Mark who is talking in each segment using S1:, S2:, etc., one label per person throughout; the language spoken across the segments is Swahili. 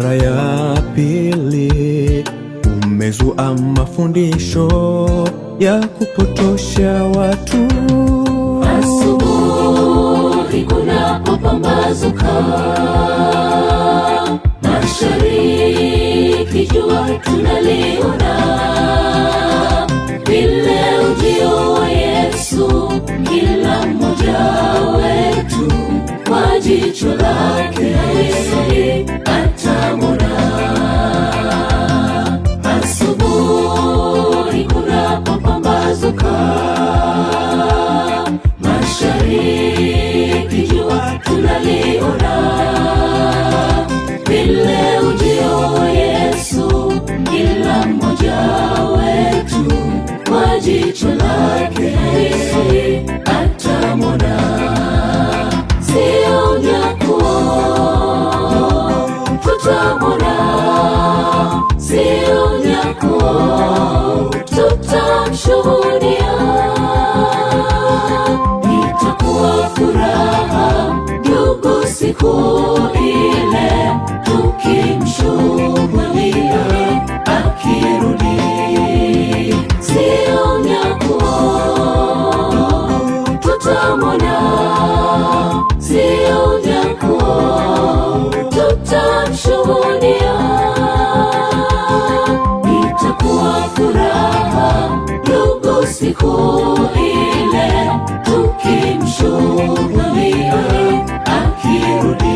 S1: mara ya pili umezua mafundisho ya kupotosha watu.
S2: Asubuhi kunapopambazuka, mashariki jua tunaliona, vile ujio wa Yesu kila mmoja wetu kwa jicho lake atamwona. Asubuhi kunapopambazuka, mashariki jua tunaliona, vile ujio wa Yesu kila mmoja wetu kwa jicho lake atamwona. Sio unyakuo, tutamwona. Sio unyakuo, tutamshuhudia. Itakuwa furaha ndugu siku ile, tukimshuhudia akirudi. Sio unyakuo, tutamwona. Sio unyakuo, tutamshuhudia. Itakuwa furaha ndugu siku ile, tukimshuhudia akirudi.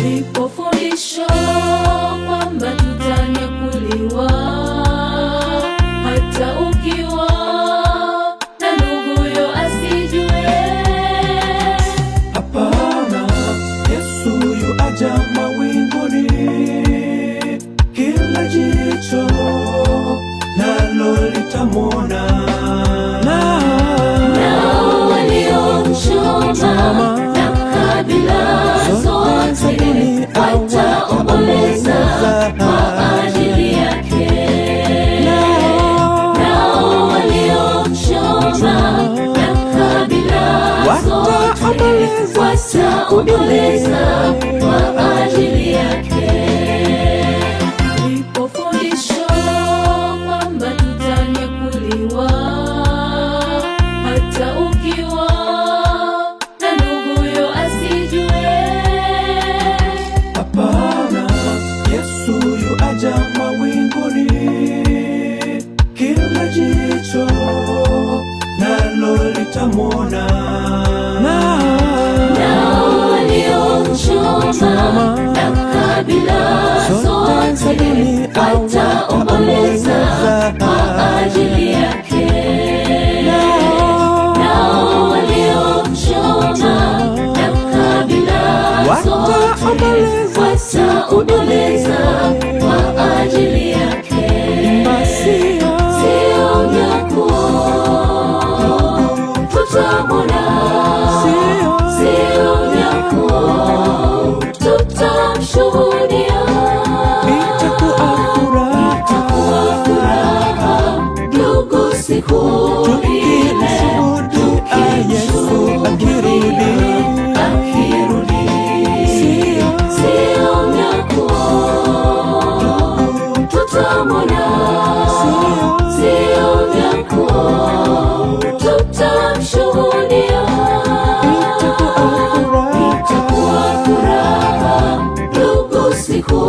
S2: Nilipofundishwa kwamba tutanyakuliwa, hata ukiwa na nduguyo asijue.
S1: Hapana, Yesu yu aja mawinguni, kila jicho nalo litamwona.
S2: Nao waliomchoma na kabila zote wataomboleza kwa ajili yake. Nao waliomchoma na kabila zote wataomboleza kwa ajili yake. Nilipofundishwa kwamba tutanyakuliwa, hata ukiwa na nduguyo asijue.
S1: Hapana, Yesu yu aja mawinguni, kila jicho nalo litamwona.
S2: Nao waliomchoma na kabila zote wataomboleza kwa ajili yake. Nao waliomchoma na kabila zote wataomboleza kwa ajili yake. Sio unyakuo, tutamwona. Sio unyakuo, tutamshuhudia. Itakuwa furaha ndugu siku ile, tukimshuhudia akirudi. Sio unyakuo, tutamwona. Sio unyakuo, tutamshuhudia. Itakuwa furaha ndugu siku